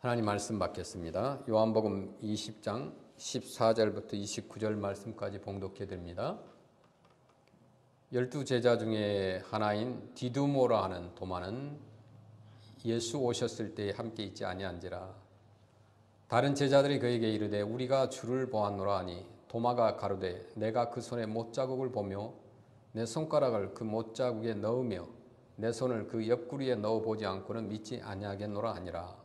하나님 말씀 받겠습니다. 요한복음 20장 14절부터 29절 말씀까지 봉독해 드립니다. 12제자 중에 하나인 디두모라 하는 도마는 예수 오셨을 때에 함께 있지 아니한지라. 다른 제자들이 그에게 이르되 우리가 주를 보았노라 하니 도마가 가로되 내가 그 손에 못자국을 보며 내 손가락을 그 못자국에 넣으며 내 손을 그 옆구리에 넣어보지 않고는 믿지 아니하겠노라 하니라.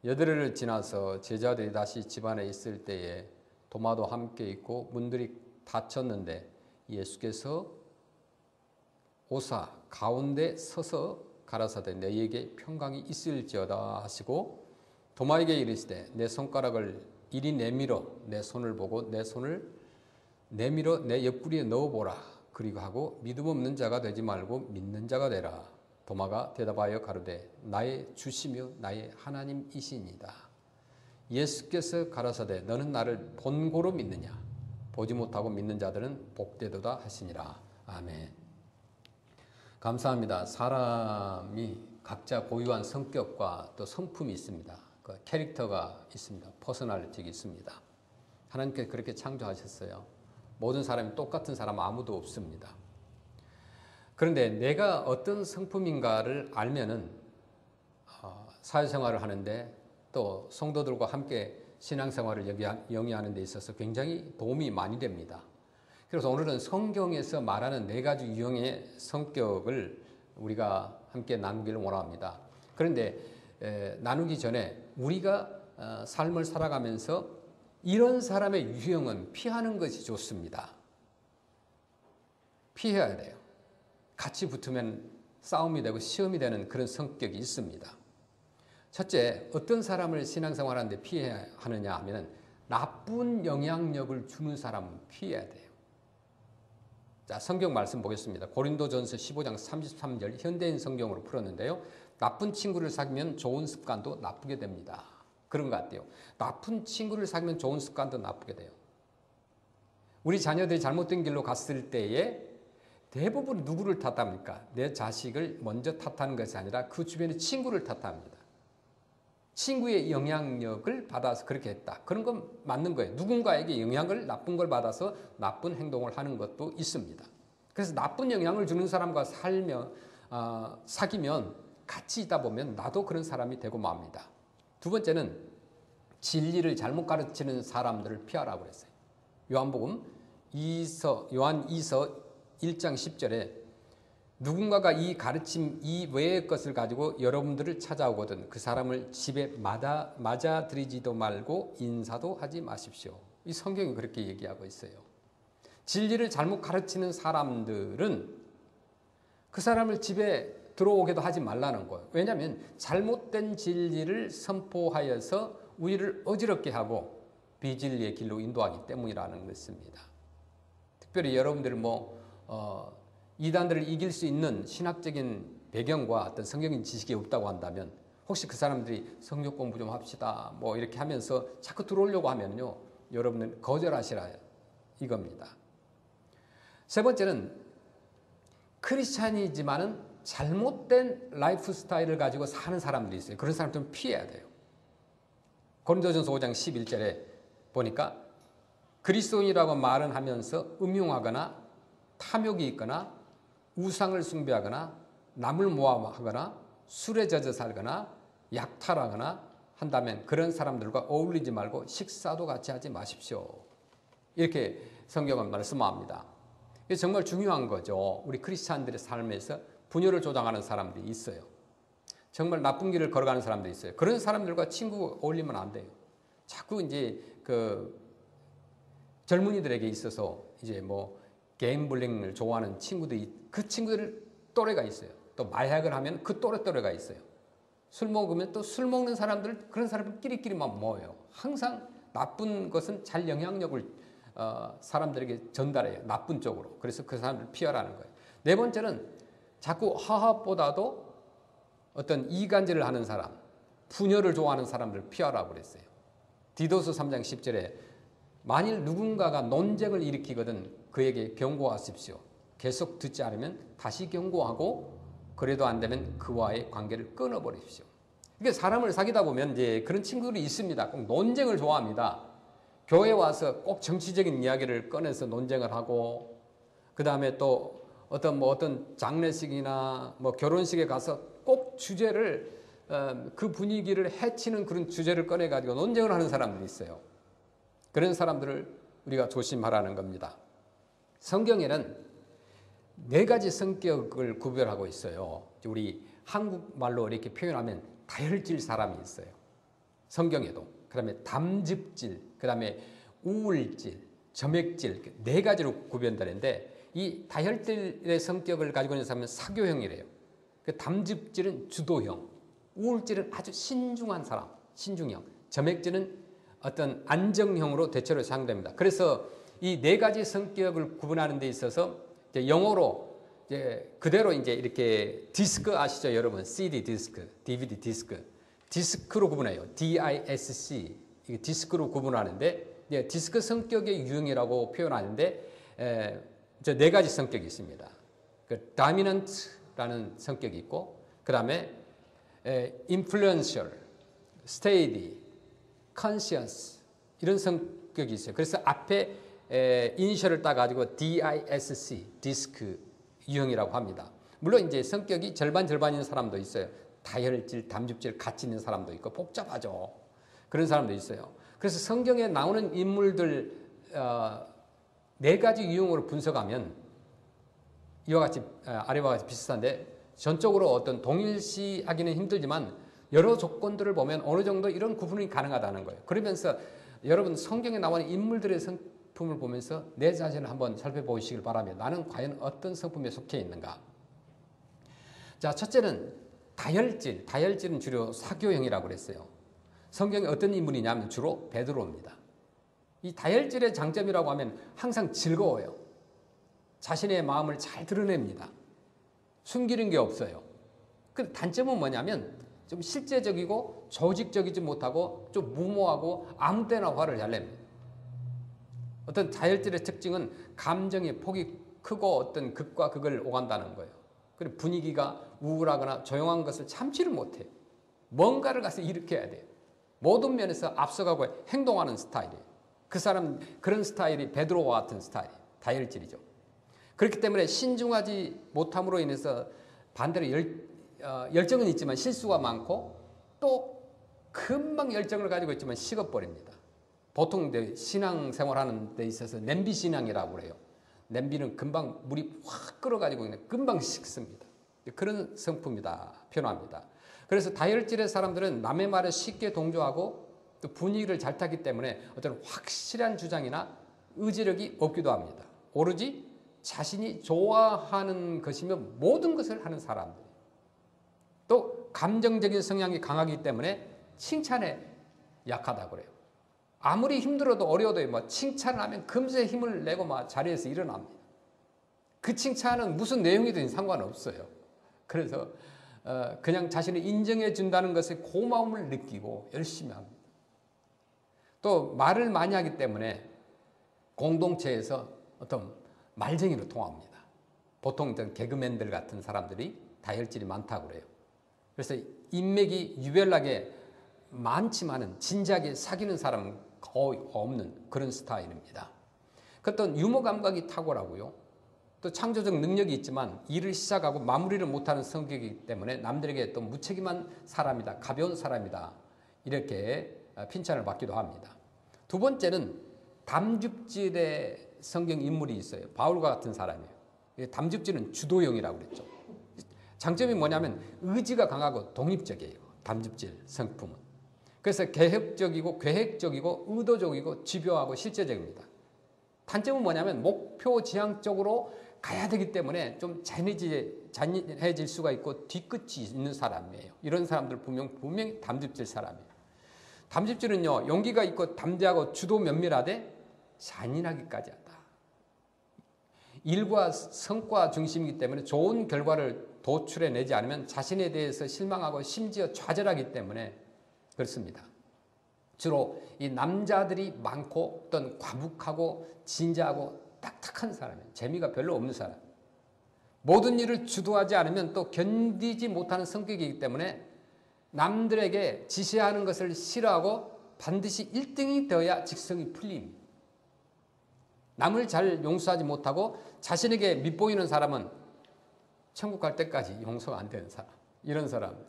여드레를 지나서 제자들이 다시 집안에 있을 때에 도마도 함께 있고 문들이 닫혔는데 예수께서 오사 가운데 서서 가라사대 너희에게 평강이 있을지어다 하시고 도마에게 이르시되 내 손가락을 이리 내밀어 내 손을 보고 내 손을 내밀어 내 옆구리에 넣어보라. 그리고 하고 믿음 없는 자가 되지 말고 믿는 자가 되라. 도마가 대답하여 가로되 나의 주시며 나의 하나님이시니이다. 예수께서 가라사대 너는 나를 본고로 믿느냐? 보지 못하고 믿는 자들은 복되도다 하시니라. 아멘. 감사합니다. 사람이 각자 고유한 성격과 또 성품이 있습니다. 그 캐릭터가 있습니다. 퍼스널리티가 있습니다. 하나님께서 그렇게 창조하셨어요. 모든 사람이 똑같은 사람 아무도 없습니다. 그런데 내가 어떤 성품인가를 알면은 사회생활을 하는데 또 성도들과 함께 신앙생활을 영위하는 데 있어서 굉장히 도움이 많이 됩니다. 그래서 오늘은 성경에서 말하는 4가지 유형의 성격을 우리가 함께 나누기를 원합니다. 그런데 나누기 전에 우리가 삶을 살아가면서 이런 사람의 유형은 피하는 것이 좋습니다. 피해야 돼요. 같이 붙으면 싸움이 되고 시험이 되는 그런 성격이 있습니다. 첫째, 어떤 사람을 신앙생활하는데 피해야 하느냐 하면 나쁜 영향력을 주는 사람은 피해야 돼요. 자, 성경 말씀 보겠습니다. 고린도전서 15장 33절 현대인 성경으로 풀었는데요. 나쁜 친구를 사귀면 좋은 습관도 나쁘게 됩니다. 그런 것 같아요. 나쁜 친구를 사귀면 좋은 습관도 나쁘게 돼요. 우리 자녀들이 잘못된 길로 갔을 때에 대부분 누구를 탓합니까? 내 자식을 먼저 탓하는 것이 아니라 그 주변의 친구를 탓합니다. 친구의 영향력을 받아서 그렇게 했다. 그런 건 맞는 거예요. 누군가에게 영향을 나쁜 걸 받아서 나쁜 행동을 하는 것도 있습니다. 그래서 나쁜 영향을 주는 사람과 사귀면 같이 있다 보면 나도 그런 사람이 되고 맙니다. 두 번째는 진리를 잘못 가르치는 사람들을 피하라고 그랬어요. 요한 2서 1장 10절에 누군가가 이 가르침 이 외의 것을 가지고 여러분들을 찾아오거든 그 사람을 집에 맞아들이지도 말고 인사도 하지 마십시오. 이 성경이 그렇게 얘기하고 있어요. 진리를 잘못 가르치는 사람들은 그 사람을 집에 들어오게도 하지 말라는 거예요. 왜냐하면 잘못된 진리를 선포하여서 우리를 어지럽게 하고 비진리의 길로 인도하기 때문이라는 것입니다. 특별히 여러분들이 이단들을 이길 수 있는 신학적인 배경과 어떤 성경적인 지식이 없다고 한다면 혹시 그 사람들이 성경 공부 좀 합시다 이렇게 하면서 자꾸 들어오려고 하면요 여러분은 거절하시라 이겁니다. 세 번째는 크리스찬이지만은 잘못된 라이프 스타일을 가지고 사는 사람들이 있어요. 그런 사람 좀 피해야 돼요. 고린도전서 5장 11절에 보니까 그리스도인이라고 말은 하면서 음흉하거나 탐욕이 있거나 우상을 숭배하거나 남을 모함하거나 술에 젖어 살거나 약탈하거나 한다면 그런 사람들과 어울리지 말고 식사도 같이 하지 마십시오. 이렇게 성경은 말씀합니다. 이게 정말 중요한 거죠. 우리 크리스찬들의 삶에서 분열을 조장하는 사람들이 있어요. 정말 나쁜 길을 걸어가는 사람들이 있어요. 그런 사람들과 친구 어울리면 안 돼요. 자꾸 이제 젊은이들에게 있어서 이제 게임블링을 좋아하는 친구들이 그 친구들 또래가 있어요. 또 마약을 하면 그 또래가 있어요. 술 먹으면 또 술 먹는 사람들 그런 사람들끼리만 모여요. 항상 나쁜 것은 잘 영향력을 사람들에게 전달해요. 나쁜 쪽으로. 그래서 그 사람들을 피하라는 거예요. 네 번째는 자꾸 화합보다도 어떤 이간질을 하는 사람, 분열을 좋아하는 사람들을 피하라고 그랬어요. 디도서 3장 10절에 만일 누군가가 논쟁을 일으키거든 그에게 경고하십시오. 계속 듣지 않으면 다시 경고하고 그래도 안 되면 그와의 관계를 끊어버리십시오. 이게 사람을 사귀다 보면 이제 그런 친구들이 있습니다. 꼭 논쟁을 좋아합니다. 교회 와서 꼭 정치적인 이야기를 꺼내서 논쟁을 하고, 그 다음에 또 어떤 장례식이나 뭐 결혼식에 가서 꼭 주제를 그 분위기를 해치는 그런 주제를 꺼내 가지고 논쟁을 하는 사람들이 있어요. 그런 사람들을 우리가 조심하라는 겁니다. 성경에는 4가지 성격을 구별하고 있어요. 우리 한국말로 이렇게 표현하면 다혈질 사람이 있어요. 성경에도. 그 다음에 담즙질, 그 다음에 우울질, 점액질, 4가지로 구별되는데, 이 다혈질의 성격을 가지고 있는 사람은 사교형이래요. 그 담즙질은 주도형, 우울질은 아주 신중한 사람, 신중형, 점액질은 어떤 안정형으로 대체로 사용됩니다. 그래서 이 4가지 성격을 구분하는 데 있어서 이제 영어로 이제 그대로 이제 이렇게 디스크 아시죠, 여러분? CD 디스크, DVD 디스크, 디스크로 구분해요. DISC, 이게 디스크로 구분하는데, 이제 디스크 성격의 유형이라고 표현하는데, 저 4가지 성격이 있습니다. 그 dominant라는 성격이 있고, 그 다음에 influential, steady, conscious 이런 성격이 있어요. 그래서 앞에 이니셜을 따가지고 DISC, 디스크 유형이라고 합니다. 물론 이제 성격이 절반인 사람도 있어요. 다혈질, 담즙질 같이 있는 사람도 있고 복잡하죠. 그런 사람도 있어요. 그래서 성경에 나오는 인물들 4가지 유형으로 분석하면 이와 같이 아래와 같이 비슷한데, 전적으로 어떤 동일시하기는 힘들지만 여러 조건들을 보면 어느 정도 이런 구분이 가능하다는 거예요. 그러면서 여러분 성경에 나오는 인물들의 성품을 보면서 내 자신을 한번 살펴보시길 바라며, 나는 과연 어떤 성품에 속해 있는가. 자, 첫째는 다혈질. 다혈질은 주로 사교형이라고 그랬어요. 성경에 어떤 인물이냐면 주로 베드로입니다. 이 다혈질의 장점이라고 하면 항상 즐거워요. 자신의 마음을 잘 드러냅니다. 숨기는 게 없어요. 그 단점은 뭐냐면 좀 실제적이고 조직적이지 못하고 좀 무모하고 아무 때나 화를 잘 냅니다. 어떤 다혈질의 특징은 감정의 폭이 크고 어떤 극과 극을 오간다는 거예요. 그리고 분위기가 우울하거나 조용한 것을 참지를 못해요. 뭔가를 가서 일으켜야 돼요. 모든 면에서 앞서가고 행동하는 스타일이에요. 그 사람 그런 스타일이 베드로와 같은 스타일이에요. 다혈질이죠. 그렇기 때문에 신중하지 못함으로 인해서 반대로 열정은 있지만 실수가 많고, 또 금방 열정을 가지고 있지만 식어버립니다. 보통 신앙생활하는 데 있어서 냄비 신앙이라고 그래요. 냄비는 금방 물이 확 끓어가지고 그냥 금방 식습니다. 그런 성품이다 표현합니다. 그래서 다혈질의 사람들은 남의 말에 쉽게 동조하고 또 분위기를 잘 타기 때문에 어떤 확실한 주장이나 의지력이 없기도 합니다. 오로지 자신이 좋아하는 것이면 모든 것을 하는 사람들. 또 감정적인 성향이 강하기 때문에 칭찬에 약하다고 그래요. 아무리 힘들어도 어려워도 뭐 칭찬을 하면 금세 힘을 내고 막 자리에서 일어납니다. 그 칭찬은 무슨 내용이든 상관없어요. 그래서 그냥 자신을 인정해 준다는 것에 고마움을 느끼고 열심히 합니다. 또 말을 많이 하기 때문에 공동체에서 어떤 말쟁이로 통합니다. 보통 개그맨들 같은 사람들이 다혈질이 많다고 그래요. 그래서 인맥이 유별나게 많지만은 진지하게 사귀는 사람은 거의 없는 그런 스타일입니다. 어떤 유머 감각이 탁월하고요. 또 창조적 능력이 있지만 일을 시작하고 마무리를 못하는 성격이기 때문에 남들에게 또 무책임한 사람이다, 가벼운 사람이다, 이렇게 핀찬을 받기도 합니다. 두 번째는 담즙질의 성경 인물이 있어요. 바울과 같은 사람이에요. 담즙질은 주도형이라고 그랬죠. 장점이 뭐냐면 의지가 강하고 독립적이에요. 담즙질 성품은. 그래서 계획적이고 계획적이고 의도적이고 집요하고 실제적입니다. 단점은 뭐냐면 목표 지향적으로 가야 되기 때문에 좀 잔인해질 수가 있고 뒤끝이 있는 사람이에요. 이런 사람들 분명히 담즙질 사람이에요. 담즙질은요, 용기가 있고 담대하고 주도 면밀하되 잔인하기까지 한다. 일과 성과 중심이기 때문에 좋은 결과를 도출해내지 않으면 자신에 대해서 실망하고 심지어 좌절하기 때문에 그렇습니다. 주로 이 남자들이 많고 어떤 과묵하고 진지하고 딱딱한 사람이에요. 재미가 별로 없는 사람. 모든 일을 주도하지 않으면 또 견디지 못하는 성격이기 때문에 남들에게 지시하는 것을 싫어하고 반드시 1등이 되어야 직성이 풀립니다. 남을 잘 용서하지 못하고 자신에게 밉보이는 사람은 천국 갈 때까지 용서가 안 되는 사람, 이런 사람.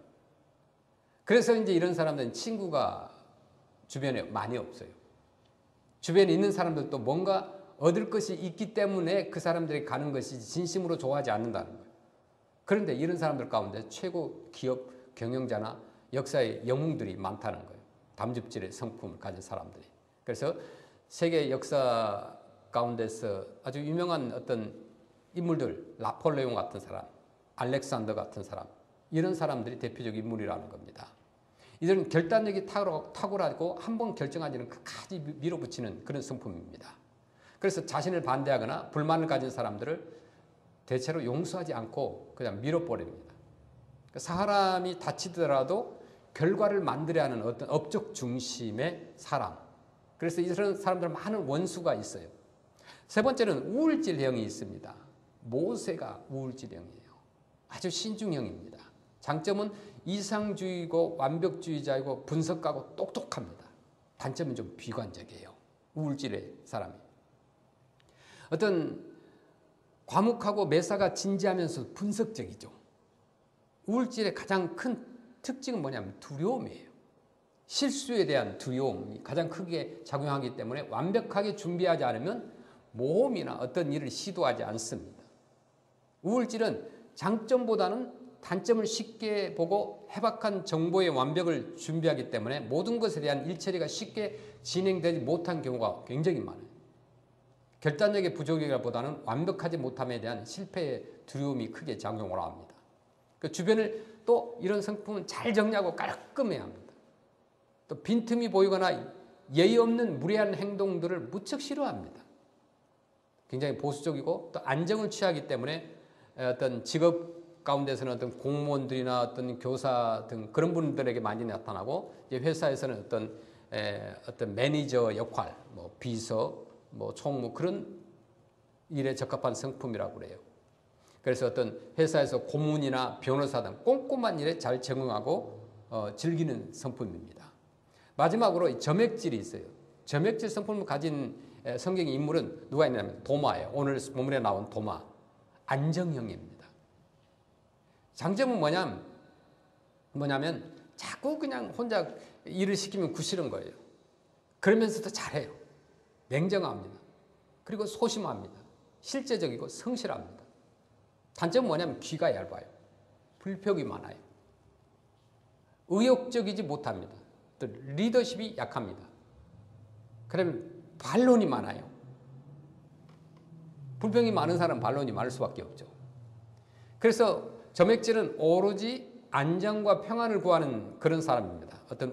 그래서 이제 이런 사람들은 친구가 주변에 많이 없어요. 주변에 있는 사람들도 뭔가 얻을 것이 있기 때문에 그 사람들이 가는 것이 진심으로 좋아하지 않는다는 거예요. 그런데 이런 사람들 가운데 최고 기업 경영자나 역사의 영웅들이 많다는 거예요. 담즙질의 성품을 가진 사람들이. 그래서 세계 역사 가운데서 아주 유명한 어떤 인물들, 나폴레옹 같은 사람, 알렉산더 같은 사람, 이런 사람들이 대표적 인물이라는 겁니다. 이들은 결단력이 탁월하고 한번 결정하지는 끝까지 밀어붙이는 그런 성품입니다. 그래서 자신을 반대하거나 불만을 가진 사람들을 대체로 용서하지 않고 그냥 밀어버립니다. 사람이 다치더라도 결과를 만들어야 하는 어떤 업적 중심의 사람. 그래서 이런 사람들 많은 원수가 있어요. 세 번째는 우울질형이 있습니다. 모세가 우울질형이에요. 아주 신중형입니다. 장점은 이상주의고 완벽주의자이고 분석가고 똑똑합니다. 단점은 좀 비관적이에요. 우울질의 사람이. 어떤 과묵하고 매사가 진지하면서 분석적이죠. 우울질의 가장 큰 특징은 뭐냐면 두려움이에요. 실수에 대한 두려움이 가장 크게 작용하기 때문에 완벽하게 준비하지 않으면 모험이나 어떤 일을 시도하지 않습니다. 우울질은 장점보다는 단점을 쉽게 보고 해박한 정보의 완벽을 준비하기 때문에 모든 것에 대한 일처리가 쉽게 진행되지 못한 경우가 굉장히 많아요. 결단력의 부족이라보다는 완벽하지 못함에 대한 실패의 두려움이 크게 작용을 합니다. 그 주변을 또 이런 성품은 잘 정리하고 깔끔해야 합니다. 또 빈틈이 보이거나 예의 없는 무례한 행동들을 무척 싫어합니다. 굉장히 보수적이고 또 안정을 취하기 때문에 어떤 직업 가운데서는 어떤 공무원들이나 어떤 교사 등 그런 분들에게 많이 나타나고 이제 회사에서는 어떤 매니저 역할, 뭐 비서, 뭐 총무 그런 일에 적합한 성품이라고 그래요. 그래서 어떤 회사에서 고문이나 변호사 등 꼼꼼한 일에 잘 적응하고 즐기는 성품입니다. 마지막으로 점액질이 있어요. 점액질 성품을 가진 성경 인물은 누가 있냐면 도마예요. 오늘 본문에 나온 도마. 안정형입니다. 장점은 뭐냐면 자꾸 그냥 혼자 일을 시키면 구시는 거예요. 그러면서도 잘해요. 냉정합니다. 그리고 소심합니다. 실제적이고 성실합니다. 단점은 뭐냐면 귀가 얇아요. 불평이 많아요. 의욕적이지 못합니다. 또 리더십이 약합니다. 그러면 반론이 많아요. 불평이 많은 사람은 반론이 많을 수밖에 없죠. 그래서 점액질은 오로지 안정과 평안을 구하는 그런 사람입니다. 어떤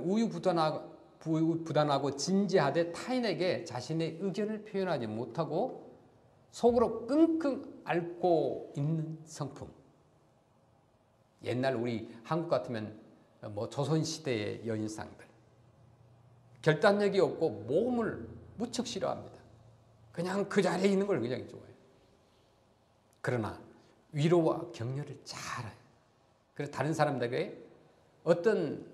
우유부단하고 진지하되 타인에게 자신의 의견을 표현하지 못하고 속으로 끙끙 앓고 있는 성품. 옛날 우리 한국 같으면 뭐 조선시대의 여인상들. 결단력이 없고 모험을 무척 싫어합니다. 그냥 그 자리에 있는 걸 굉장히 좋아해요. 그러나 위로와 격려를 잘해요. 그래서 다른 사람들에게 어떤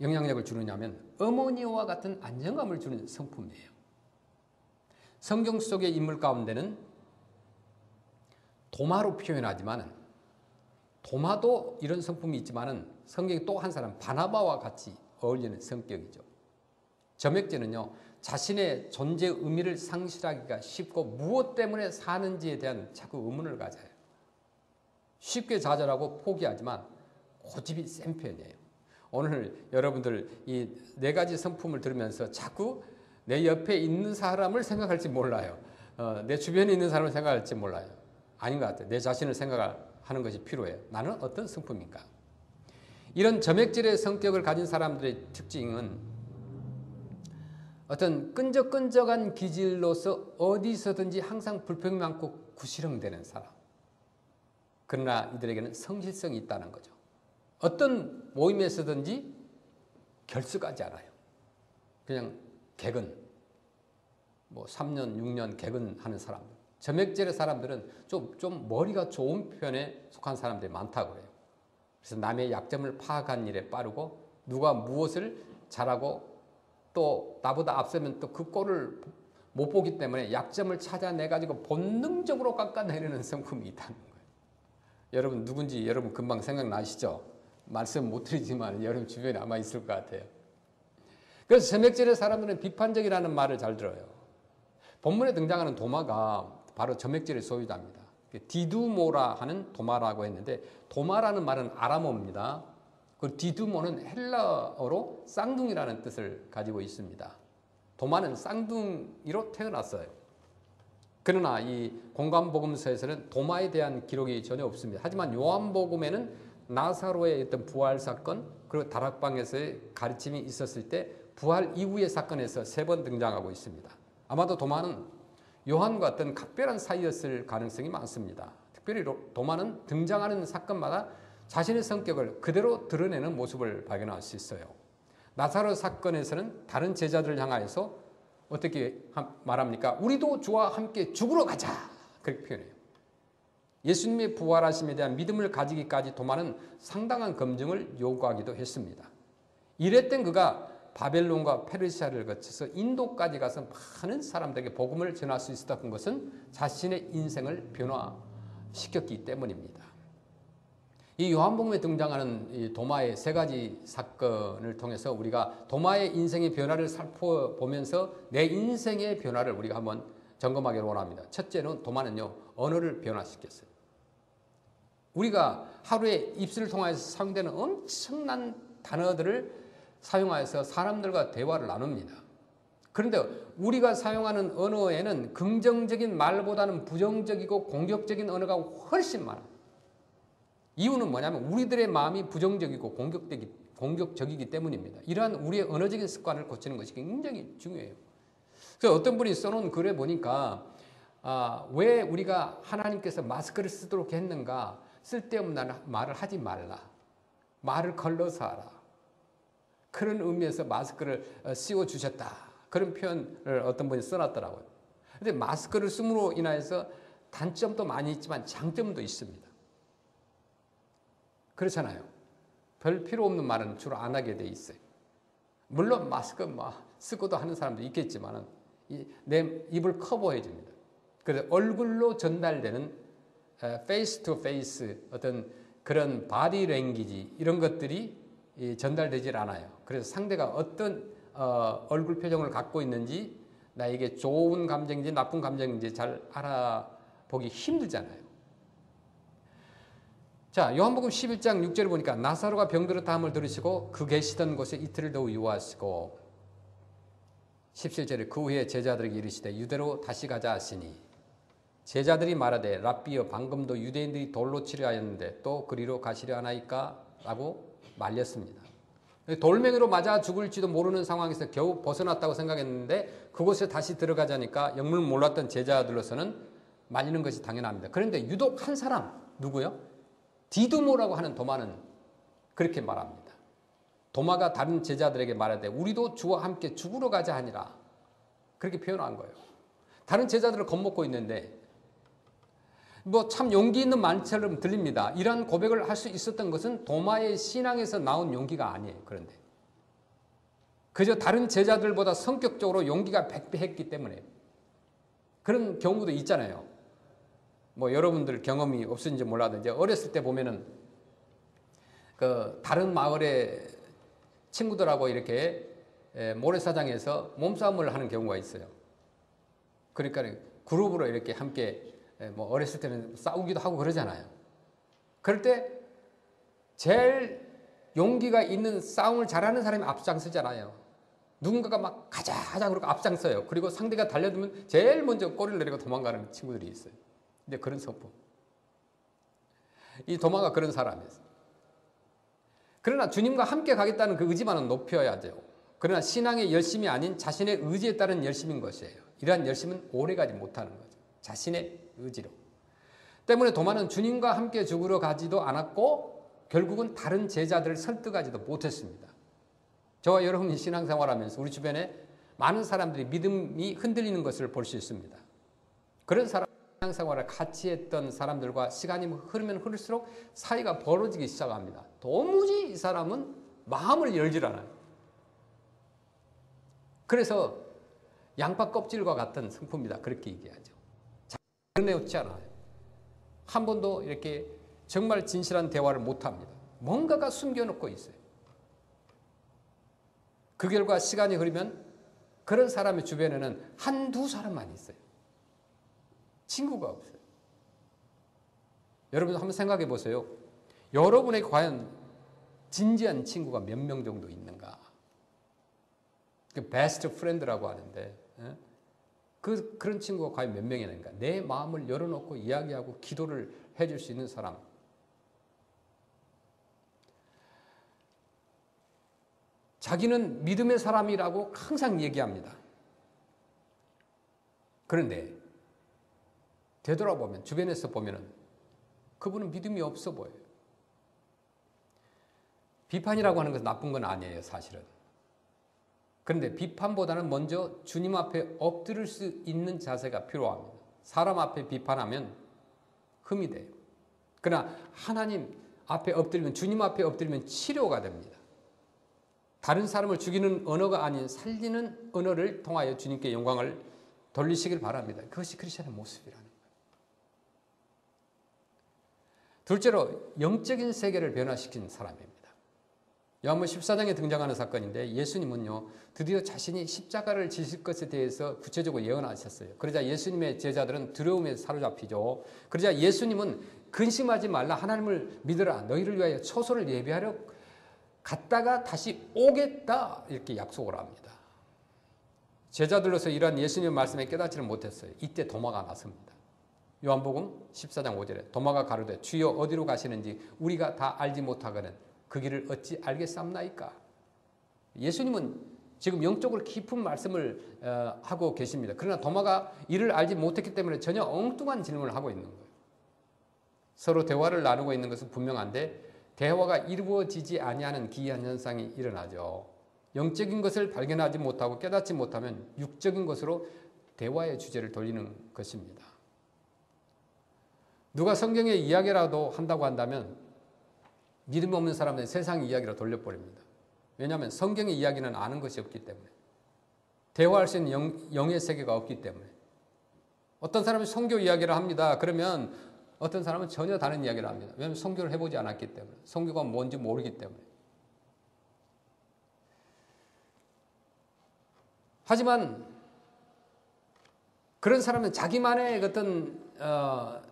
영향력을 주느냐면 어머니와 같은 안정감을 주는 성품이에요. 성경 속의 인물 가운데는 도마로 표현하지만 도마도 이런 성품이 있지만 성경에 또 한 사람 바나바와 같이 어울리는 성격이죠. 점액질은요. 자신의 존재 의미를 상실하기가 쉽고 무엇 때문에 사는지에 대한 자꾸 의문을 가져요. 쉽게 좌절하고 포기하지만 고집이 센 편이에요. 오늘 여러분들 이 네 가지 성품을 들으면서 자꾸 내 옆에 있는 사람을 생각할지 몰라요. 내 주변에 있는 사람을 생각할지 몰라요. 아닌 것 같아요. 내 자신을 생각하는 것이 필요해요. 나는 어떤 성품인가? 이런 점액질의 성격을 가진 사람들의 특징은 어떤 끈적끈적한 기질로서 어디서든지 항상 불평이 많고 구시렁대는 사람. 그러나 이들에게는 성실성이 있다는 거죠. 어떤 모임에서든지 결석하지 않아요. 그냥 개근, 뭐 3년, 6년 개근하는 사람들. 점액질의 사람들은 좀 머리가 좋은 편에 속한 사람들이 많다고 그래요. 그래서 남의 약점을 파악한 일에 빠르고 누가 무엇을 잘하고 또 나보다 앞서면 또 그 꼴을 못 보기 때문에 약점을 찾아내가지고 본능적으로 깎아내리는 성품이 있다는 거예요. 여러분 누군지 여러분 금방 생각나시죠? 말씀 못 드리지만 여러분 주변에 아마 있을 것 같아요. 그래서 점액질의 사람들은 비판적이라는 말을 잘 들어요. 본문에 등장하는 도마가 바로 점액질의 소유자입니다. 디두모라 하는 도마라고 했는데 도마라는 말은 아람어입니다. 그리고 디두모는 헬라어로 쌍둥이라는 뜻을 가지고 있습니다. 도마는 쌍둥이로 태어났어요. 그러나 이 공관복음서에서는 도마에 대한 기록이 전혀 없습니다. 하지만 요한복음에는 나사로의 어떤 부활 사건 그리고 다락방에서의 가르침이 있었을 때 부활 이후의 사건에서 3번 등장하고 있습니다. 아마도 도마는 요한과 어떤 각별한 사이였을 가능성이 많습니다. 특별히 도마는 등장하는 사건마다 자신의 성격을 그대로 드러내는 모습을 발견할 수 있어요. 나사로 사건에서는 다른 제자들을 향하여서 어떻게 말합니까? 우리도 주와 함께 죽으러 가자. 그렇게 표현해요. 예수님의 부활하심에 대한 믿음을 가지기까지 도마는 상당한 검증을 요구하기도 했습니다. 이랬던 그가 바벨론과 페르시아를 거쳐서 인도까지 가서 많은 사람들에게 복음을 전할 수 있었던 것은 자신의 인생을 변화시켰기 때문입니다. 이 요한복음에 등장하는 이 도마의 3가지 사건을 통해서 우리가 도마의 인생의 변화를 살펴보면서 내 인생의 변화를 우리가 한번 점검하기를 원합니다. 첫째는 도마는요, 언어를 변화시켰어요. 우리가 하루에 입술을 통해서 사용되는 엄청난 단어들을 사용하여서 사람들과 대화를 나눕니다. 그런데 우리가 사용하는 언어에는 긍정적인 말보다는 부정적이고 공격적인 언어가 훨씬 많아요. 이유는 뭐냐면 우리들의 마음이 부정적이고 공격적이기 때문입니다. 이러한 우리의 언어적인 습관을 고치는 것이 굉장히 중요해요. 그래서 어떤 분이 써놓은 글에 보니까 왜 우리가 하나님께서 마스크를 쓰도록 했는가? 쓸데없는 말을 하지 말라. 말을 걸러서 하라. 그런 의미에서 마스크를 씌워주셨다. 그런 표현을 어떤 분이 써놨더라고요. 그런데 마스크를 쓰므로 인해서 단점도 많이 있지만 장점도 있습니다. 그렇잖아요. 별 필요 없는 말은 주로 안 하게 돼 있어요. 물론 마스크 쓰고도 하는 사람도 있겠지만 내 입을 커버해 줍니다. 그래서 얼굴로 전달되는 페이스 투 페이스 어떤 그런 바디 랭귀지 이런 것들이 전달되질 않아요. 그래서 상대가 어떤 얼굴 표정을 갖고 있는지 나에게 좋은 감정인지 나쁜 감정인지 잘 알아보기 힘들잖아요. 자, 요한복음 11장 6절을 보니까 나사로가 병들었다함을 들으시고 그 계시던 곳에 이틀을 더욱 유하시고 17절에 그 후에 제자들에게 이르시되 유대로 다시 가자 하시니 제자들이 말하되 랍비여 방금도 유대인들이 돌로 치려 하였는데 또 그리로 가시려 하나이까? 라고 말렸습니다. 돌멩이로 맞아 죽을지도 모르는 상황에서 겨우 벗어났다고 생각했는데 그곳에 다시 들어가자니까 영문을 몰랐던 제자들로서는 말리는 것이 당연합니다. 그런데 유독 한 사람 누구요? 디두모라고 하는 도마는 그렇게 말합니다. 도마가 다른 제자들에게 말하되 우리도 주와 함께 죽으러 가자 하니라. 그렇게 표현한 거예요. 다른 제자들을 겁먹고 있는데 참 용기 있는 말처럼 들립니다. 이런 고백을 할 수 있었던 것은 도마의 신앙에서 나온 용기가 아니에요. 그런데 그저 다른 제자들보다 성격적으로 용기가 백배했기 때문에 그런 경우도 있잖아요. 여러분들 경험이 없으신지 몰라도 이제 어렸을 때 보면은 그 다른 마을의 친구들하고 이렇게 모래사장에서 몸싸움을 하는 경우가 있어요. 그러니까 그룹으로 이렇게 함께 어렸을 때는 싸우기도 하고 그러잖아요. 그럴 때 제일 용기가 있는 싸움을 잘하는 사람이 앞장서잖아요. 누군가가 막 가자 하자 그러고 앞장서요. 그리고 상대가 달려들면 제일 먼저 꼬리를 내리고 도망가는 친구들이 있어요. 근데 그런 성품. 이 도마가 그런 사람이었어요. 그러나 주님과 함께 가겠다는 그 의지만은 높여야죠. 그러나 신앙의 열심이 아닌 자신의 의지에 따른 열심인 것이에요. 이러한 열심은 오래가지 못하는 거죠. 자신의 의지로. 때문에 도마는 주님과 함께 죽으러 가지도 않았고 결국은 다른 제자들을 설득하지도 못했습니다. 저와 여러분이 신앙생활하면서 우리 주변에 많은 사람들이 믿음이 흔들리는 것을 볼 수 있습니다. 그런 사람 신앙생활을 같이 했던 사람들과 시간이 흐르면 흐를수록 사이가 벌어지기 시작합니다. 도무지 이 사람은 마음을 열질 않아요. 그래서 양파 껍질과 같은 성품이다, 그렇게 얘기하죠. 드러내지 않아요. 한 번도 이렇게 정말 진실한 대화를 못합니다. 뭔가가 숨겨놓고 있어요. 그 결과 시간이 흐르면 그런 사람의 주변에는 한두 사람만 있어요. 친구가 없어요. 여러분 한번 생각해 보세요. 여러분에게 과연 진지한 친구가 몇 명 정도 있는가? 베스트 프렌드라고 하는데, 그런 친구가 과연 몇 명이나 있는가? 내 마음을 열어놓고 이야기하고 기도를 해줄 수 있는 사람. 자기는 믿음의 사람이라고 항상 얘기합니다. 그런데 되돌아보면, 주변에서 보면은 그분은 믿음이 없어 보여요. 비판이라고 하는 것은 나쁜 건 아니에요, 사실은. 그런데 비판보다는 먼저 주님 앞에 엎드릴 수 있는 자세가 필요합니다. 사람 앞에 비판하면 흠이 돼요. 그러나 하나님 앞에 엎드리면, 주님 앞에 엎드리면 치료가 됩니다. 다른 사람을 죽이는 언어가 아닌 살리는 언어를 통하여 주님께 영광을 돌리시길 바랍니다. 그것이 크리스천의 모습이라는 거예요. 둘째로 영적인 세계를 변화시킨 사람입니다. 요한복음 14장에 등장하는 사건인데, 예수님은요 드디어 자신이 십자가를 지실 것에 대해서 구체적으로 예언하셨어요. 그러자 예수님의 제자들은 두려움에 사로잡히죠. 그러자 예수님은 근심하지 말라, 하나님을 믿으라, 너희를 위하여 초소를 예비하려 갔다가 다시 오겠다, 이렇게 약속을 합니다. 제자들로서 이러한 예수님의 말씀에 깨닫지를 못했어요. 이때 도마가 나섭니다. 요한복음 14장 5절에 도마가 가로되 주여 어디로 가시는지 우리가 다 알지 못하거든 그 길을 어찌 알겠사옵나이까. 예수님은 지금 영적으로 깊은 말씀을 하고 계십니다. 그러나 도마가 이를 알지 못했기 때문에 전혀 엉뚱한 질문을 하고 있는 거예요. 서로 대화를 나누고 있는 것은 분명한데 대화가 이루어지지 아니하는 기이한 현상이 일어나죠. 영적인 것을 발견하지 못하고 깨닫지 못하면 육적인 것으로 대화의 주제를 돌리는 것입니다. 누가 성경의 이야기라도 한다고 한다면 믿음 없는 사람은 세상 이야기로 돌려버립니다. 왜냐하면 성경의 이야기는 아는 것이 없기 때문에, 대화할 수 있는 영의 세계가 없기 때문에. 어떤 사람이 성교 이야기를 합니다. 그러면 어떤 사람은 전혀 다른 이야기를 합니다. 왜냐하면 성교를 해보지 않았기 때문에, 성교가 뭔지 모르기 때문에. 하지만 그런 사람은 자기만의 어떤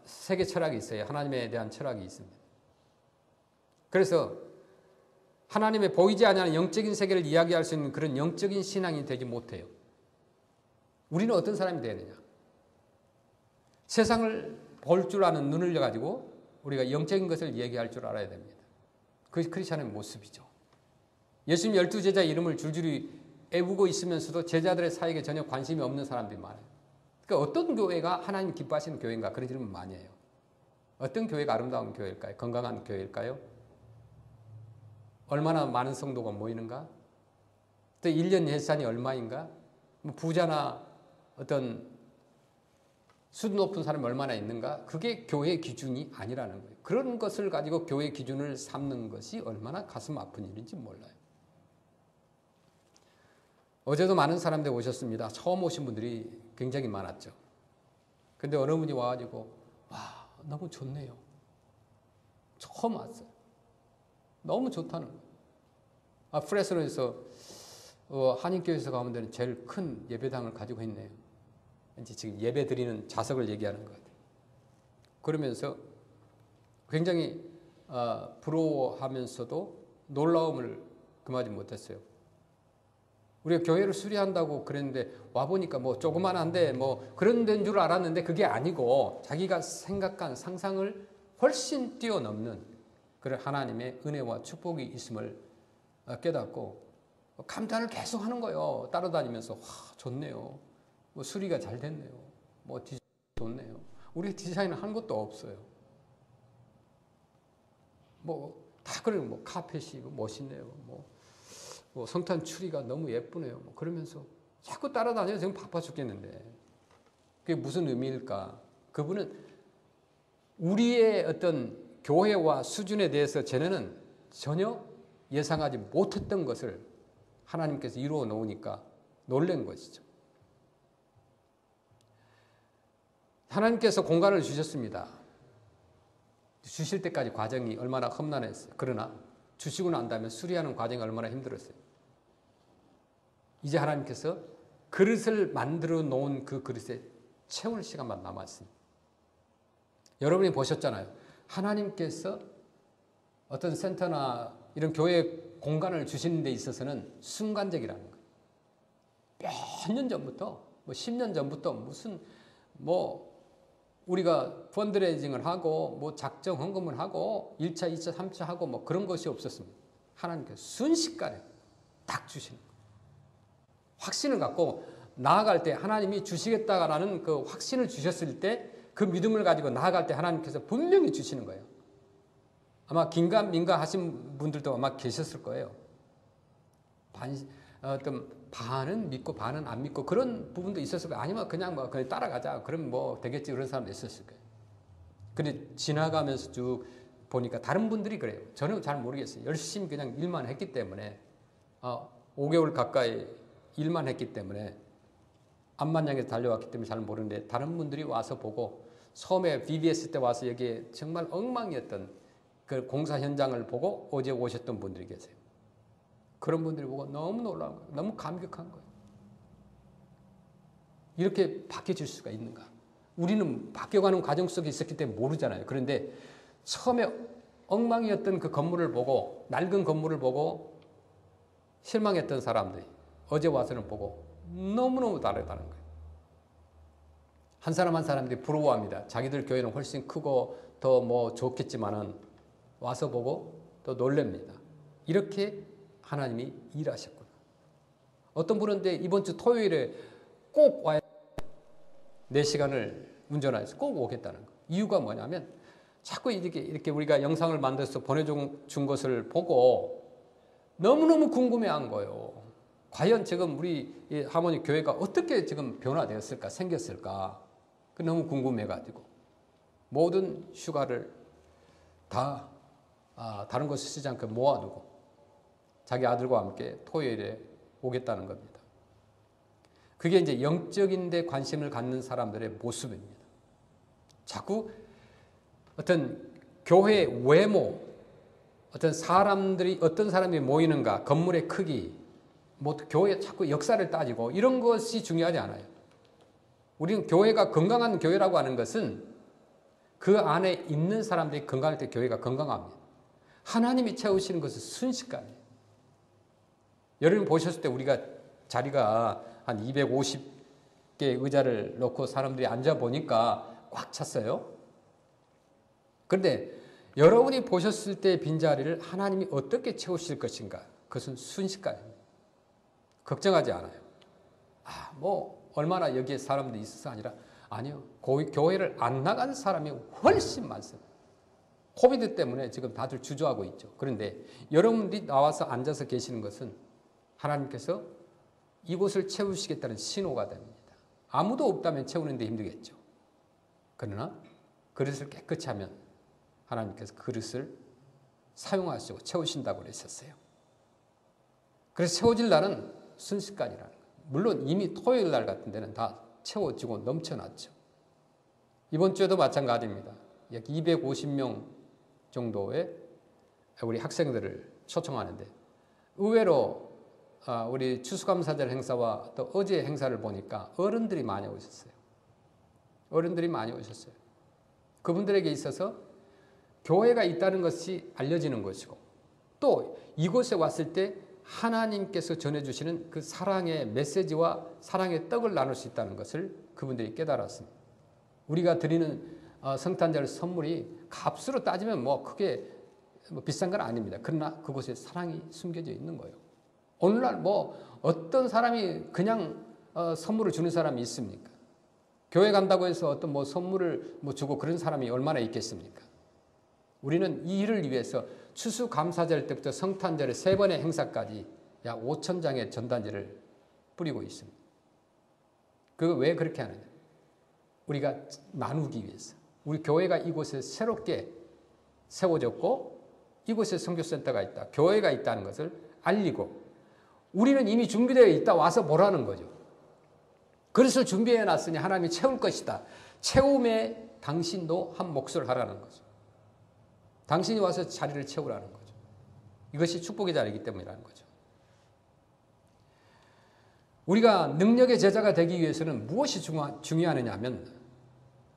세계 철학이 있어요. 하나님에 대한 철학이 있습니다. 그래서 하나님의 보이지 않는 영적인 세계를 이야기할 수 있는 그런 영적인 신앙이 되지 못해요. 우리는 어떤 사람이 되느냐? 세상을 볼 줄 아는 눈을 가지고 우리가 영적인 것을 얘기할 줄 알아야 됩니다. 그것이 크리스천의 모습이죠. 예수님 12제자 이름을 줄줄이 애우고 있으면서도 제자들의 사역에 전혀 관심이 없는 사람들이 많아요. 그러니까 어떤 교회가 하나님 기뻐하시는 교회인가, 그런 질문 많이 해요. 어떤 교회가 아름다운 교회일까요? 건강한 교회일까요? 얼마나 많은 성도가 모이는가? 또 1년 예산이 얼마인가? 부자나 어떤 수준 높은 사람이 얼마나 있는가? 그게 교회의 기준이 아니라는 거예요. 그런 것을 가지고 교회의 기준을 삼는 것이 얼마나 가슴 아픈 일인지 몰라요. 어제도 많은 사람들 오셨습니다. 처음 오신 분들이 굉장히 많았죠. 근데 어느 분이 와가지고, 와, 너무 좋네요. 처음 왔어요. 너무 좋다는 거예요. 프레스로에서 한인교회에서 가면 되는 제일 큰 예배당을 가지고 있네요. 이제 지금 예배 드리는 좌석을 얘기하는 것 같아요. 그러면서 굉장히 부러워하면서도 놀라움을 금하지 못했어요. 우리가 교회를 수리한다고 그랬는데 와보니까 뭐 조그만한데 뭐 그런 데인 줄 알았는데 그게 아니고 자기가 생각한 상상을 훨씬 뛰어넘는 그런 하나님의 은혜와 축복이 있음을 깨닫고 감탄을 계속 하는 거예요. 따라다니면서 와, 좋네요. 뭐 수리가 잘 됐네요. 뭐 디자인 좋네요. 우리 디자인은 한 것도 없어요. 뭐 다 그래요. 뭐 카펫이 멋있네요. 뭐 성탄 추리가 너무 예쁘네요. 뭐 그러면서 자꾸 따라다녀요. 지금 바빠 죽겠는데 그게 무슨 의미일까? 그분은 우리의 어떤 교회와 수준에 대해서 쟤네는 전혀 예상하지 못했던 것을 하나님께서 이루어 놓으니까 놀란 것이죠. 하나님께서 공간을 주셨습니다. 주실 때까지 과정이 얼마나 험난했어요. 그러나 주시고 난 다음에 수리하는 과정이 얼마나 힘들었어요. 이제 하나님께서 그릇을 만들어 놓은 그 그릇에 채울 시간만 남았습니다. 여러분이 보셨잖아요. 하나님께서 어떤 센터나 이런 교회 공간을 주시는 데 있어서는 순간적이라는 거예요. 몇 년 전부터, 10년 전부터 무슨 우리가 펀드레이징을 하고 작정 헌금을 하고 1차, 2차, 3차 하고 그런 것이 없었습니다. 하나님께서 순식간에 딱 주시는 거예요. 확신을 갖고 나아갈 때 하나님이 주시겠다라는 그 확신을 주셨을 때 그 믿음을 가지고 나아갈 때 하나님께서 분명히 주시는 거예요. 아마 긴가민가 하신 분들도 아마 계셨을 거예요. 어떤 반은 믿고 반은 안 믿고 그런 부분도 있었을 거예요. 아니면 그냥 그냥 따라가자. 그럼 되겠지. 그런 사람도 있었을 거예요. 근데 지나가면서 쭉 보니까 다른 분들이 그래요. 저는 잘 모르겠어요. 열심히 그냥 일만 했기 때문에 5개월 가까이 일만 했기 때문에 암만양에서 달려왔기 때문에 잘 모르는데 다른 분들이 와서 보고 처음에 BBS 때 와서 여기에 정말 엉망이었던 그 공사 현장을 보고 어제 오셨던 분들이 계세요. 그런 분들이 보고 너무 놀라운 거예요. 너무 감격한 거예요. 이렇게 바뀌어질 수가 있는가? 우리는 바뀌어가는 과정 속에 있었기 때문에 모르잖아요. 그런데 처음에 엉망이었던 그 건물을 보고 낡은 건물을 보고 실망했던 사람들이 어제 와서는 보고 너무너무 다르다는 거예요. 한 사람 한 사람들이 부러워합니다. 자기들 교회는 훨씬 크고 더 좋겠지만은 와서 보고 또 놀랍니다. 이렇게 하나님이 일하셨구나. 어떤 분은 이번 주 토요일에 꼭 와야 4시간을 운전해서 꼭 오겠다는 거. 이유가 뭐냐면 자꾸 이렇게 우리가 영상을 만들어서 보내준 것을 보고 너무너무 궁금해한 거예요. 과연 지금 우리 하모니 교회가 어떻게 지금 변화되었을까, 생겼을까? 너무 궁금해가지고 모든 휴가를 다 다른 곳에 쓰지 않고 모아두고 자기 아들과 함께 토요일에 오겠다는 겁니다. 그게 이제 영적인 데 관심을 갖는 사람들의 모습입니다. 자꾸 어떤 교회 외모, 어떤 사람이 모이는가, 건물의 크기, 교회 자꾸 역사를 따지고 이런 것이 중요하지 않아요. 우리는 교회가 건강한 교회라고 하는 것은 그 안에 있는 사람들이 건강할 때 교회가 건강합니다. 하나님이 채우시는 것은 순식간이에요. 여러분 보셨을 때 우리가 자리가 한 250개 의자를 놓고 사람들이 앉아보니까 꽉 찼어요. 그런데 여러분이 보셨을 때 빈자리를 하나님이 어떻게 채우실 것인가? 그것은 순식간입니다. 걱정하지 않아요. 얼마나 여기에 사람들이 있어서 아니라 아니요. 교회를 안 나간 사람이 훨씬 많습니다. 코비드 때문에 지금 다들 주저하고 있죠. 그런데 여러분들이 나와서 앉아서 계시는 것은 하나님께서 이곳을 채우시겠다는 신호가 됩니다. 아무도 없다면 채우는데 힘들겠죠. 그러나 그릇을 깨끗이 하면 하나님께서 그릇을 사용하시고 채우신다고 그러셨어요. 그래서 채워질 날은 순식간이라는 거예요. 물론 이미 토요일 날 같은 데는 다 채워지고 넘쳐났죠. 이번 주에도 마찬가지입니다. 약 250명 정도의 우리 학생들을 초청하는데 의외로 우리 추수감사절 행사와 또 어제 행사를 보니까 어른들이 많이 오셨어요. 어른들이 많이 오셨어요. 그분들에게 있어서 교회가 있다는 것이 알려지는 것이고 또 이곳에 왔을 때 하나님께서 전해주시는 그 사랑의 메시지와 사랑의 떡을 나눌 수 있다는 것을 그분들이 깨달았습니다. 우리가 드리는 성탄절 선물이 값으로 따지면 크게 비싼 건 아닙니다. 그러나 그곳에 사랑이 숨겨져 있는 거예요. 오늘날 어떤 사람이 그냥 선물을 주는 사람이 있습니까? 교회 간다고 해서 어떤 선물을 주고 그런 사람이 얼마나 있겠습니까? 우리는 이 일을 위해서 추수감사절 때부터 성탄절의 3번의 행사까지 약 5,000장의 전단지를 뿌리고 있습니다. 왜 그렇게 하느냐? 우리가 나누기 위해서. 우리 교회가 이곳에 새롭게 세워졌고 이곳에 선교센터가 있다. 교회가 있다는 것을 알리고 우리는 이미 준비되어 있다. 와서 보라는 거죠. 그릇을 준비해 놨으니 하나님이 채울 것이다. 채움에 당신도 한 몫을 하라는 거죠. 당신이 와서 자리를 채우라는 거죠. 이것이 축복의 자리이기 때문이라는 거죠. 우리가 능력의 제자가 되기 위해서는 무엇이 중요하느냐 하면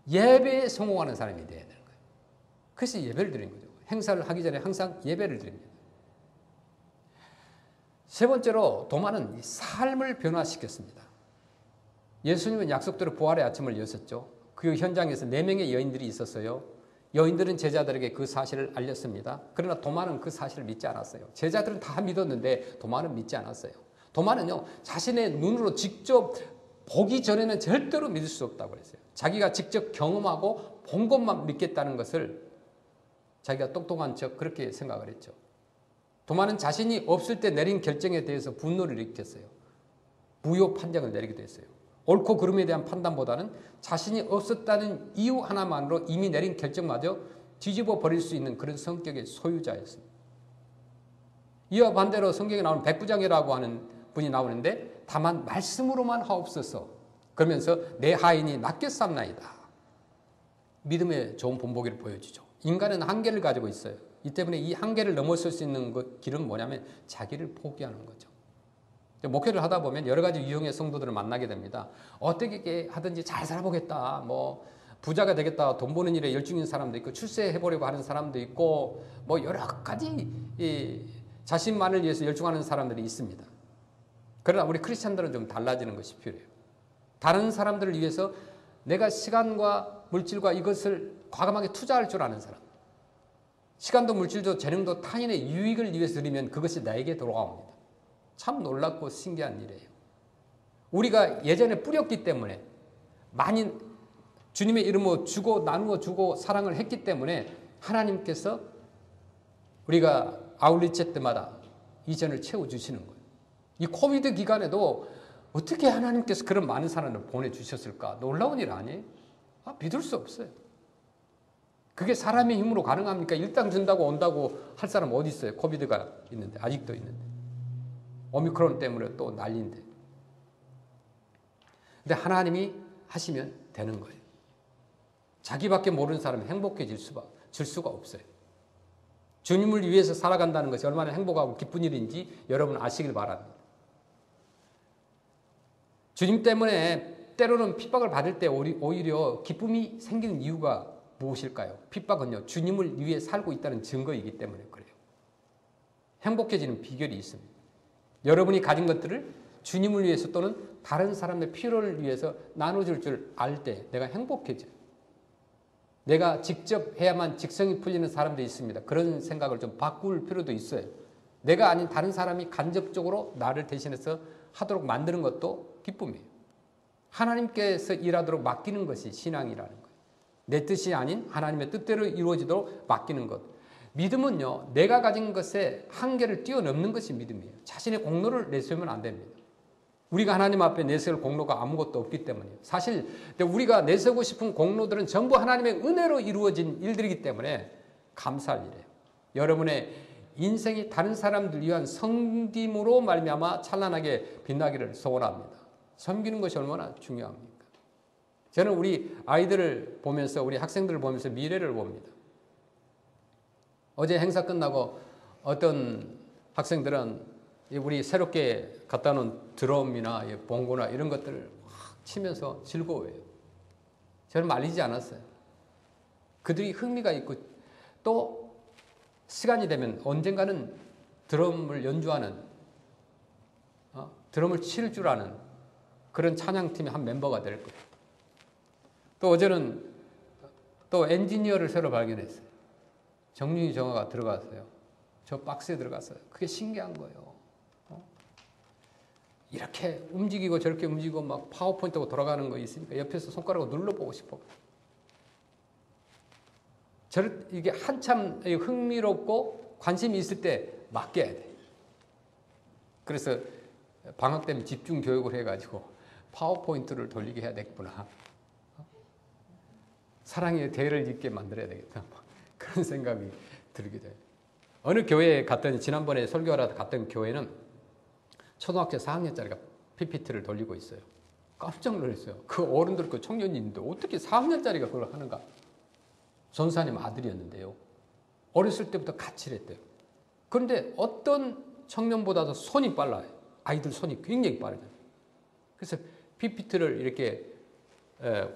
예배에 성공하는 사람이 되어야 되는 거예요. 그래서 예배를 드리는 거죠. 행사를 하기 전에 항상 예배를 드립니다. 세 번째로 도마는 삶을 변화시켰습니다. 예수님은 약속대로 부활의 아침을 여셨죠. 그 현장에서 4명의 여인들이 있었어요. 여인들은 제자들에게 그 사실을 알렸습니다. 그러나 도마는 그 사실을 믿지 않았어요. 제자들은 다 믿었는데 도마는 믿지 않았어요. 도마는요, 자신의 눈으로 직접 보기 전에는 절대로 믿을 수 없다고 그랬어요. 자기가 직접 경험하고 본 것만 믿겠다는 것을 자기가 똑똑한 척 그렇게 생각을 했죠. 도마는 자신이 없을 때 내린 결정에 대해서 분노를 일으켰어요. 무효 판정을 내리기도 했어요. 옳고 그름에 대한 판단보다는 자신이 없었다는 이유 하나만으로 이미 내린 결정마저 뒤집어 버릴 수 있는 그런 성격의 소유자였습니다. 이와 반대로 성경에 나오는 백부장이라고 하는 분이 나오는데 다만 말씀으로만 하옵소서 그러면서 내 하인이 낫게 삼나이다. 믿음의 좋은 본보기를 보여주죠. 인간은 한계를 가지고 있어요. 이 때문에 이 한계를 넘어설 수 있는 길은 뭐냐면 자기를 포기하는 거죠. 목회를 하다 보면 여러 가지 유형의 성도들을 만나게 됩니다. 어떻게 하든지 잘 살아보겠다. 뭐 부자가 되겠다. 돈 버는 일에 열중인 사람도 있고 출세해보려고 하는 사람도 있고 뭐 여러 가지 자신만을 위해서 열중하는 사람들이 있습니다. 그러나 우리 크리스찬들은 좀 달라지는 것이 필요해요. 다른 사람들을 위해서 내가 시간과 물질과 이것을 과감하게 투자할 줄 아는 사람. 시간도 물질도 재능도 타인의 유익을 위해서 드리면 그것이 나에게 돌아옵니다. 참 놀랍고 신기한 일이에요. 우리가 예전에 뿌렸기 때문에 많이 주님의 이름으로 주고 나누어 주고 사랑을 했기 때문에 하나님께서 우리가 아울리체 때마다 이전을 채워주시는 거예요. 이 코비드 기간에도 어떻게 하나님께서 그런 많은 사람을 보내주셨을까? 놀라운 일 아니에요? 믿을 수 없어요. 그게 사람의 힘으로 가능합니까? 일당 준다고 온다고 할 사람 어디 있어요? 코비드가 있는데, 아직도 있는데. 오미크론 때문에 또 난리인데. 근데 하나님이 하시면 되는 거예요. 자기밖에 모르는 사람이 행복해질 수가 없어요. 주님을 위해서 살아간다는 것이 얼마나 행복하고 기쁜 일인지 여러분 아시길 바랍니다. 주님 때문에 때로는 핍박을 받을 때 오히려 기쁨이 생기는 이유가 무엇일까요? 핍박은요, 주님을 위해 살고 있다는 증거이기 때문에 그래요. 행복해지는 비결이 있습니다. 여러분이 가진 것들을 주님을 위해서 또는 다른 사람의 필요를 위해서 나눠줄 줄 알 때 내가 행복해져요. 내가 직접 해야만 직성이 풀리는 사람도 있습니다. 그런 생각을 좀 바꿀 필요도 있어요. 내가 아닌 다른 사람이 간접적으로 나를 대신해서 하도록 만드는 것도 기쁨이에요. 하나님께서 일하도록 맡기는 것이 신앙이라는 거예요. 내 뜻이 아닌 하나님의 뜻대로 이루어지도록 맡기는 것. 믿음은요, 내가 가진 것의 한계를 뛰어넘는 것이 믿음이에요. 자신의 공로를 내세우면 안 됩니다. 우리가 하나님 앞에 내세울 공로가 아무것도 없기 때문이에요. 사실 우리가 내세우고 싶은 공로들은 전부 하나님의 은혜로 이루어진 일들이기 때문에 감사할 일이에요. 여러분의 인생이 다른 사람들 위한 섬김으로 말미암아 찬란하게 빛나기를 소원합니다. 섬기는 것이 얼마나 중요합니까? 저는 우리 아이들을 보면서, 우리 학생들을 보면서 미래를 봅니다. 어제 행사 끝나고 어떤 학생들은 우리 새롭게 갖다 놓은 드럼이나 봉고나 이런 것들을 확 치면서 즐거워해요. 저는 말리지 않았어요. 그들이 흥미가 있고 또 시간이 되면 언젠가는 드럼을 연주하는, 드럼을 칠 줄 아는 그런 찬양팀의 한 멤버가 될 거예요. 또 어제는 또 엔지니어를 새로 발견했어요. 정윤이 정화가 들어갔어요. 저 박스에 들어갔어요. 그게 신기한 거예요. 이렇게 움직이고 저렇게 움직이고 막 파워포인트가 돌아가는 거 있으니까 옆에서 손가락으로 눌러보고 싶어. 이게 한참 흥미롭고 관심이 있을 때 맡겨야 돼. 그래서 방학 때문에 집중 교육을 해가지고 파워포인트를 돌리게 해야 되겠구나. 사랑의 대를 잇게 만들어야 되겠다. 그런 생각이 들게 돼요. 어느 교회에 갔더니 지난번에 설교하러 갔던 교회는 초등학교 4학년짜리가 PPT를 돌리고 있어요. 깜짝 놀랐어요. 그 어른들, 그 청년인데 어떻게 4학년짜리가 그걸 하는가? 전사님 아들이었는데요. 어렸을 때부터 같이 했대요. 그런데 어떤 청년보다도 손이 빨라요. 아이들 손이 굉장히 빠르죠. 그래서 PPT를 이렇게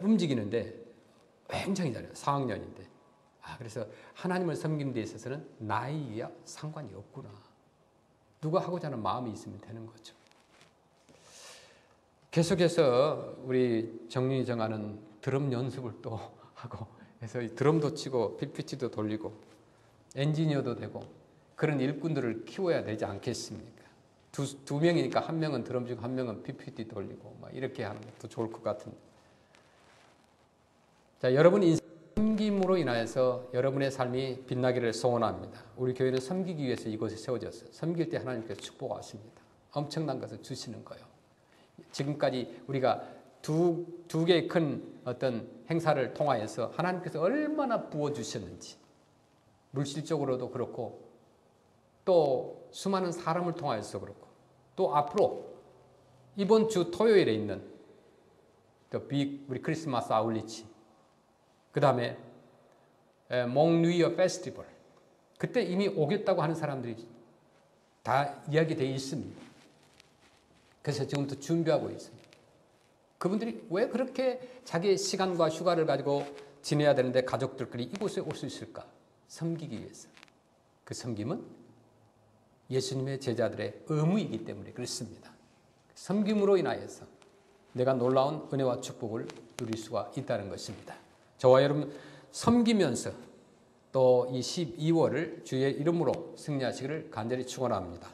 움직이는데 굉장히 잘해요. 4학년인데. 그래서 하나님을 섬기는 데 있어서는 나이와 상관이 없구나. 누가 하고자 하는 마음이 있으면 되는 거죠. 계속해서 우리 정린이 정하는 드럼 연습을 또 하고 해서 드럼도 치고 PPT도 돌리고 엔지니어도 되고 그런 일꾼들을 키워야 되지 않겠습니까? 두 명이니까 한 명은 드럼 치고 한 명은 PPT 돌리고 막 이렇게 하는 것도 좋을 것 같은데. 자, 여러분 인생 섬김으로 인하여서 여러분의 삶이 빛나기를 소원합니다. 우리 교회는 섬기기 위해서 이곳에 세워졌어요. 섬길 때 하나님께서 축복하십니다. 엄청난 것을 주시는 거예요. 지금까지 우리가 두 개의 큰 어떤 행사를 통하여서 하나님께서 얼마나 부어주셨는지 물질적으로도 그렇고 또 수많은 사람을 통하여서 그렇고 또 앞으로 이번 주 토요일에 있는 우리 크리스마스 아울리치 그 다음에 몽뉴이어 페스티벌 그때 이미 오겠다고 하는 사람들이 다 이야기되어 있습니다. 그래서 지금부터 준비하고 있습니다. 그분들이 왜 그렇게 자기의 시간과 휴가를 가지고 지내야 되는데 가족들끼리 이곳에 올 수 있을까? 섬기기 위해서. 그 섬김은 예수님의 제자들의 의무이기 때문에 그렇습니다. 섬김으로 인하여서 내가 놀라운 은혜와 축복을 누릴 수가 있다는 것입니다. 저와 여러분 섬기면서 또 이 12월을 주의 이름으로 승리하시기를 간절히 축원합니다.